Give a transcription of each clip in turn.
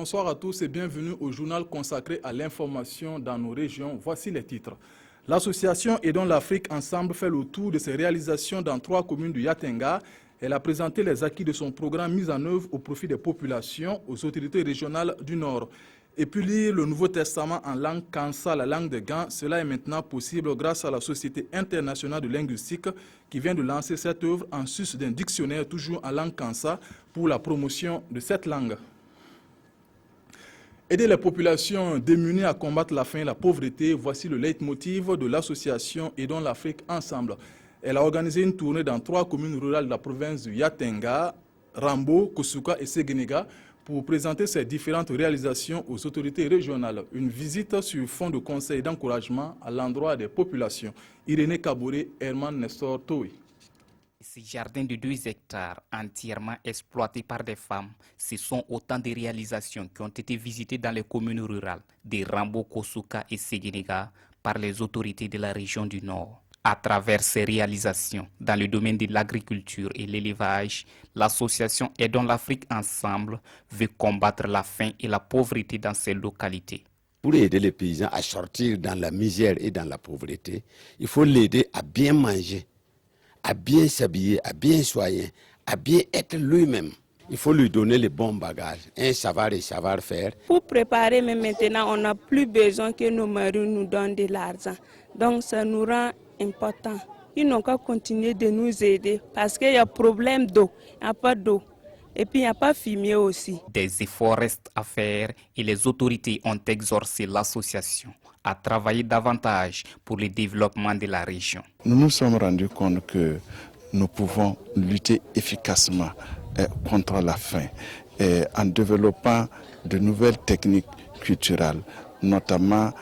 Bonsoir à tous et bienvenue au journal consacré à l'information dans nos régions. Voici les titres. L'association Aidons l'Afrique Ensemble fait le tour de ses réalisations dans 3 communes du Yatenga. Elle a présenté les acquis de son programme mis en œuvre au profit des populations aux autorités régionales du Nord. Et puis lire le Nouveau Testament en langue Kansa, la langue des Gants, cela est maintenant possible grâce à la Société internationale de linguistique qui vient de lancer cette œuvre en sus d'un dictionnaire toujours en langue Kansa pour la promotion de cette langue. Aider les populations démunies à combattre la faim et la pauvreté, voici le leitmotiv de l'association Aidons l'Afrique Ensemble. Elle a organisé une tournée dans 3 communes rurales de la province du Yatenga, Rambo, Kosuka et Séguénéga, pour présenter ses différentes réalisations aux autorités régionales. Une visite sur fond de conseil et d'encouragement à l'endroit des populations. Irénée Kaboré, Herman Nestor Toui. Ces jardins de 2 hectares entièrement exploités par des femmes, ce sont autant de réalisations qui ont été visitées dans les communes rurales de Rambo, Kosuka et Séguénéga par les autorités de la région du Nord. À travers ces réalisations dans le domaine de l'agriculture et l'élevage, l'association Aidons l'Afrique Ensemble veut combattre la faim et la pauvreté dans ces localités. Pour aider les paysans à sortir dans la misère et dans la pauvreté, il faut l'aider à bien manger, à bien s'habiller, à bien soigner, à bien être lui-même. Il faut lui donner les bons bagages, un savoir et savoir-faire. Pour préparer, mais maintenant, on n'a plus besoin que nos maris nous donnent de l'argent. Donc, ça nous rend important. Ils n'ont qu'à continuer de nous aider parce qu'il y a problème d'eau, il n'y a pas d'eau. Et puis, il n'y a pas de fumier aussi. Des efforts restent à faire et les autorités ont exhorcé l'association à travailler davantage pour le développement de la région. Nous nous sommes rendus compte que nous pouvons lutter efficacement contre la faim en développant de nouvelles techniques culturelles, notamment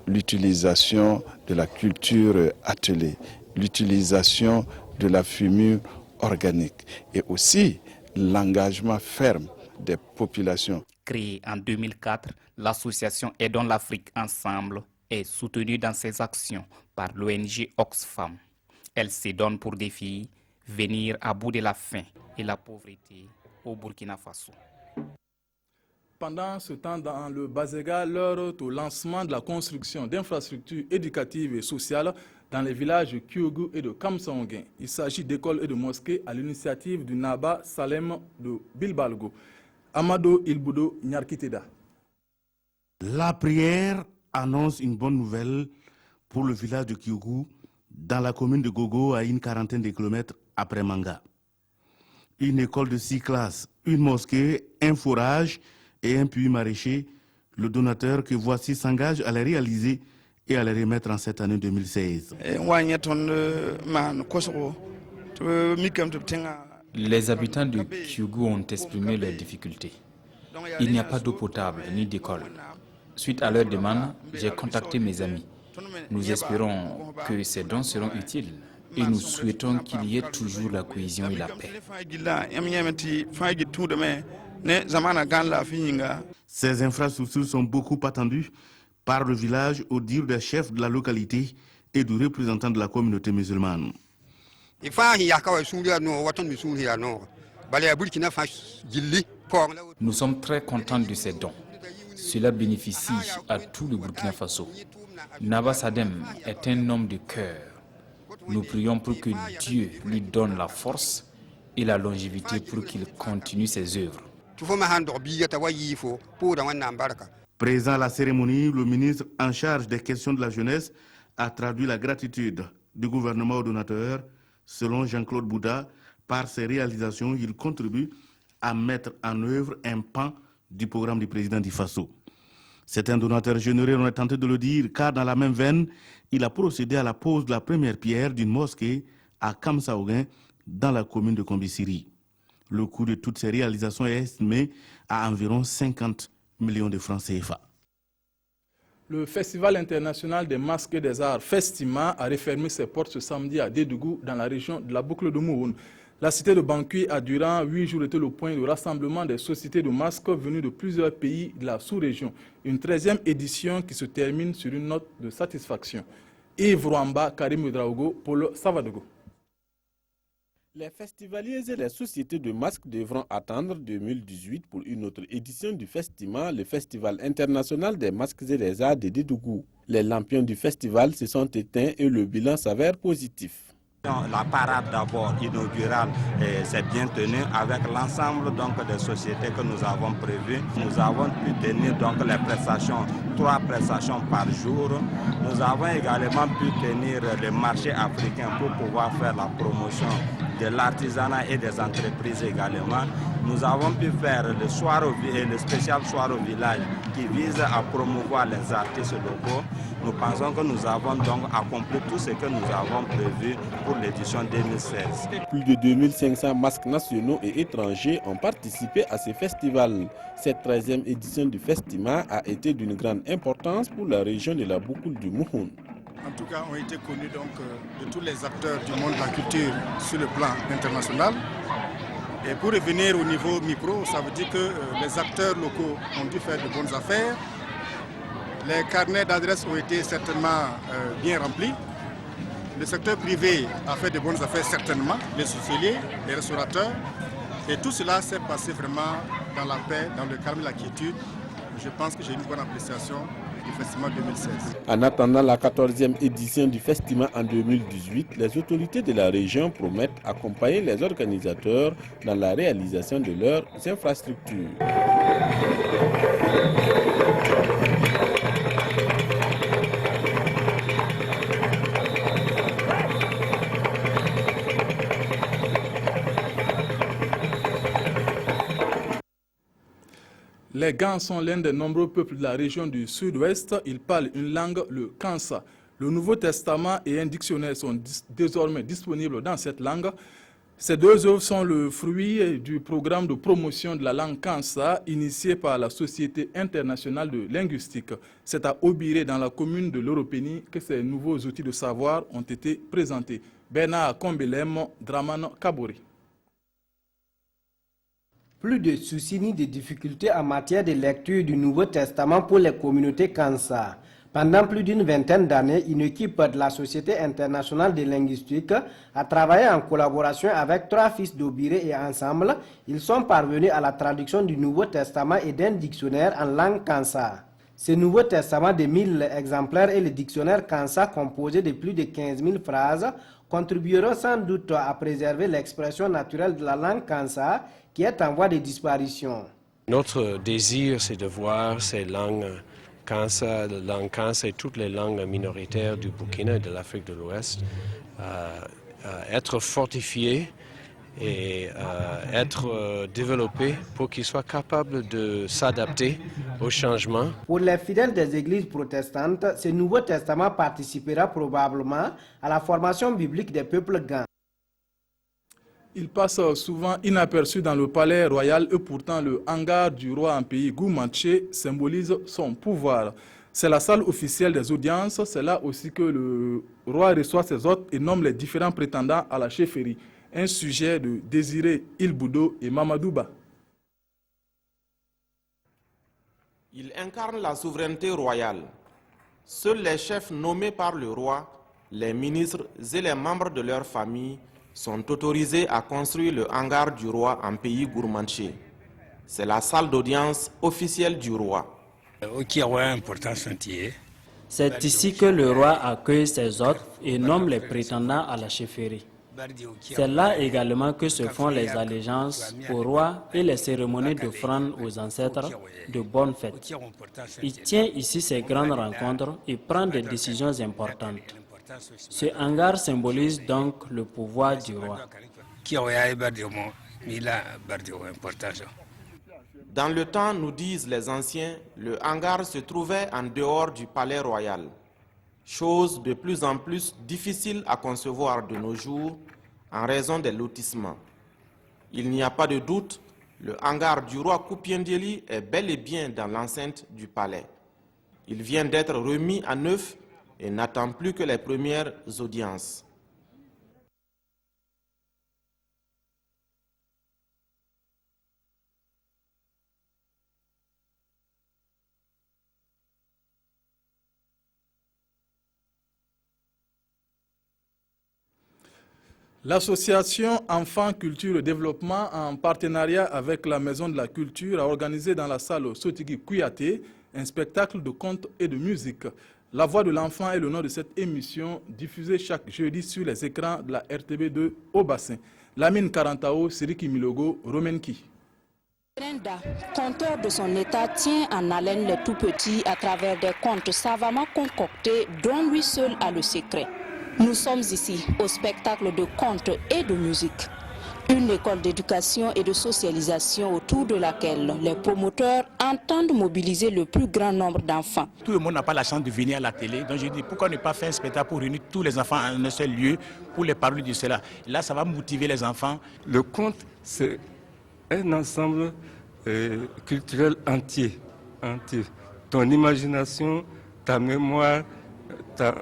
l'utilisation de la culture atelier, l'utilisation de la fumure organique et aussi l'engagement ferme des populations. Créée en 2004, l'association Aidons l'Afrique Ensemble est soutenue dans ses actions par l'ONG Oxfam. Elle se donne pour défi venir à bout de la faim et la pauvreté au Burkina Faso. Pendant ce temps, dans le Bazega, l'heure est au lancement de la construction d'infrastructures éducatives et sociales dans les villages de Kyogu et de Kamsaonguin. Il s'agit d'écoles et de mosquées à l'initiative du Naba Salem de Bilbalgo. Amado Ilbudo Nyarkiteda. La prière annonce une bonne nouvelle pour le village de Kyogu, dans la commune de Gogo, à une quarantaine de kilomètres après Manga. Une école de 6 classes, une mosquée, un forage et un puits maraîcher, le donateur que voici s'engage à les réaliser et à les remettre en cette année 2016. Les habitants de Kyogu ont exprimé leurs difficultés. Il n'y a pas d'eau potable ni d'école. Suite à leur demande, j'ai contacté mes amis. Nous espérons que ces dons seront utiles et nous souhaitons qu'il y ait toujours la cohésion et la paix. Ces infrastructures sont beaucoup attendues par le village au dire des chefs de la localité et du représentant de la communauté musulmane. Nous sommes très contents de ces dons. Cela bénéficie à tout le Burkina Faso. Naba Sadem est un homme de cœur. Nous prions pour que Dieu lui donne la force et la longévité pour qu'il continue ses œuvres. Présent à la cérémonie, le ministre en charge des questions de la jeunesse a traduit la gratitude du gouvernement au donateur. Selon Jean-Claude Bouda, par ses réalisations, il contribue à mettre en œuvre un pan du programme du président du Faso. C'est un donateur généreux, on est tenté de le dire, car dans la même veine, il a procédé à la pose de la première pierre d'une mosquée à Kamsaouguin, dans la commune de Kombisiri. Le coût de toutes ces réalisations est estimé à environ 50 millions de francs CFA. Le Festival international des masques et des arts Festima a refermé ses portes ce samedi à Dédougou, dans la région de la boucle de Mouhoun. La cité de Bangui a durant 8 jours été le point de rassemblement des sociétés de masques venues de plusieurs pays de la sous-région. Une 13e édition qui se termine sur une note de satisfaction. Yves Rwamba, Karim Ouedraogo, Polo Savadogo. Les festivaliers et les sociétés de masques devront attendre 2018 pour une autre édition du festival, le Festival international des masques et des arts de Dédougou. Les lampions du festival se sont éteints et le bilan s'avère positif. La parade d'abord inaugurale s'est bien tenue avec l'ensemble des sociétés que nous avons prévues. Nous avons pu tenir les prestations, 3 prestations par jour. Nous avons également pu tenir le marché africain pour pouvoir faire la promotion de l'artisanat et des entreprises également. Nous avons pu faire le spécial soir au village qui vise à promouvoir les artistes locaux. Nous pensons que nous avons donc accompli tout ce que nous avons prévu pour l'édition 2016. Plus de 2500 masques nationaux et étrangers ont participé à ce festival. Cette 13e édition du festival a été d'une grande importance pour la région de la Boucoule du Mouhoun. En tout cas, ont été connus de tous les acteurs du monde de la culture sur le plan international. Et pour revenir au niveau micro, ça veut dire que les acteurs locaux ont dû faire de bonnes affaires. Les carnets d'adresses ont été certainement bien remplis. Le secteur privé a fait de bonnes affaires certainement, les hôteliers, les restaurateurs. Et tout cela s'est passé vraiment dans la paix, dans le calme et la quiétude. Je pense que j'ai une bonne appréciation du festival 2016. En attendant la 14e édition du festival en 2018, les autorités de la région promettent accompagner les organisateurs dans la réalisation de leurs infrastructures. Les Gans sont l'un des nombreux peuples de la région du sud-ouest. Ils parlent une langue, le Kansa. Le Nouveau Testament et un dictionnaire sont désormais disponibles dans cette langue. Ces 2 œuvres sont le fruit du programme de promotion de la langue Kansa initié par la Société internationale de linguistique. C'est à Obiré, dans la commune de l'Europénie, que ces nouveaux outils de savoir ont été présentés. Bernard Kombelem, Draman Kabori. Plus de soucis ni de difficultés en matière de lecture du Nouveau Testament pour les communautés Kansa. Pendant plus d'une vingtaine d'années, une équipe de la Société internationale de linguistique a travaillé en collaboration avec 3 fils d'Obiré et ensemble, ils sont parvenus à la traduction du Nouveau Testament et d'un dictionnaire en langue Kansa. Ce Nouveau Testament de 1000 exemplaires et le dictionnaire Kansa composé de plus de 15 000 phrases contribueront sans doute à préserver l'expression naturelle de la langue Kansa qui est en voie de disparition. Notre désir, c'est de voir ces langues Kansa, la langue Kansa et toutes les langues minoritaires du Burkina et de l'Afrique de l'Ouest être fortifiées et être développées pour qu'ils soient capables de s'adapter aux changements. Pour les fidèles des églises protestantes, ce Nouveau Testament participera probablement à la formation biblique des peuples Gans. Il passe souvent inaperçu dans le palais royal et pourtant le hangar du roi en pays Goumanché symbolise son pouvoir. C'est la salle officielle des audiences, c'est là aussi que le roi reçoit ses hôtes et nomme les différents prétendants à la chefferie. Un sujet de Désiré Ilboudo et Mamadouba. Il incarne la souveraineté royale. Seuls les chefs nommés par le roi, les ministres et les membres de leur famille sont autorisés à construire le hangar du roi en pays Gourmanché. C'est la salle d'audience officielle du roi. C'est ici que le roi accueille ses hôtes et nomme les prétendants à la chefferie. C'est là également que se font les allégeances au roi et les cérémonies d'offrande aux ancêtres de bonnes fêtes. Il tient ici ses grandes rencontres et prend des décisions importantes. Ce hangar symbolise donc le pouvoir du roi. Dans le temps, nous disent les anciens, le hangar se trouvait en dehors du palais royal. Chose de plus en plus difficile à concevoir de nos jours en raison des lotissements. Il n'y a pas de doute, le hangar du roi Koupiendéli est bel et bien dans l'enceinte du palais. Il vient d'être remis à neuf et n'attend plus que les premières audiences. L'association Enfants Culture et Développement, en partenariat avec la Maison de la Culture, a organisé dans la salle Sotigui Kouyaté un spectacle de contes et de musique. La voix de l'enfant est le nom de cette émission diffusée chaque jeudi sur les écrans de la RTB2 au bassin. Lamine Karantao, Siriki Milogo, Romenki. Brenda, conteur de son état, tient en haleine les tout-petits à travers des contes savamment concoctés dont lui seul a le secret. Nous sommes ici au spectacle de contes et de musique. Une école d'éducation et de socialisation autour de laquelle les promoteurs entendent mobiliser le plus grand nombre d'enfants. Tout le monde n'a pas la chance de venir à la télé, donc je dis pourquoi ne pas faire un spectacle pour réunir tous les enfants en un seul lieu pour les parler de cela. Et là, ça va motiver les enfants. Le conte, c'est un ensemble culturel entier. Ton imagination, ta mémoire, ta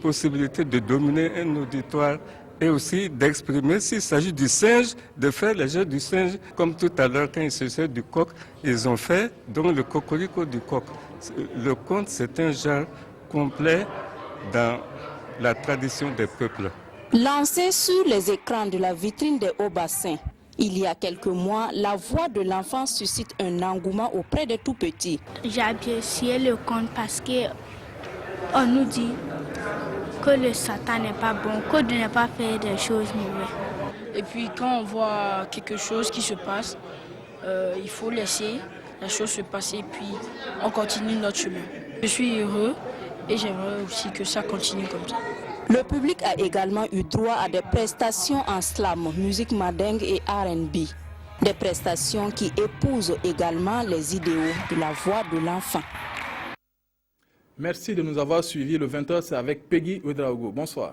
possibilité de dominer un auditoire et aussi d'exprimer, s'il s'agit du singe, de faire les jeux du singe. Comme tout à l'heure, quand il s'agissait du coq, ils ont fait donc le cocorico du coq. Le conte, c'est un genre complet dans la tradition des peuples. Lancé sur les écrans de la vitrine des Hauts-Bassins, il y a quelques mois, la voix de l'enfant suscite un engouement auprès des tout-petits. J'ai apprécié le conte parce qu'on nous dit que le Satan n'est pas bon, que de ne pas faire des choses mauvaises. Et puis quand on voit quelque chose qui se passe, il faut laisser la chose se passer et puis on continue notre chemin. Je suis heureux et j'aimerais aussi que ça continue comme ça. Le public a également eu droit à des prestations en slam, musique mandingue et R&B. Des prestations qui épousent également les idéaux de la voix de l'enfant. Merci de nous avoir suivis. Le 20h, c'est avec Peggy Ouedraogo. Bonsoir.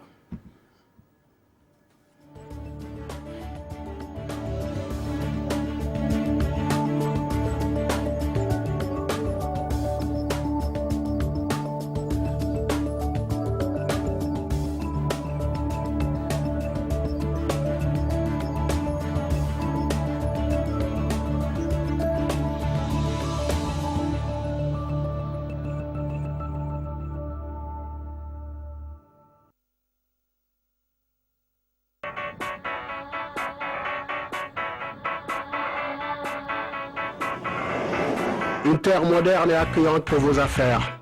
Une terre moderne et accueillante pour vos affaires.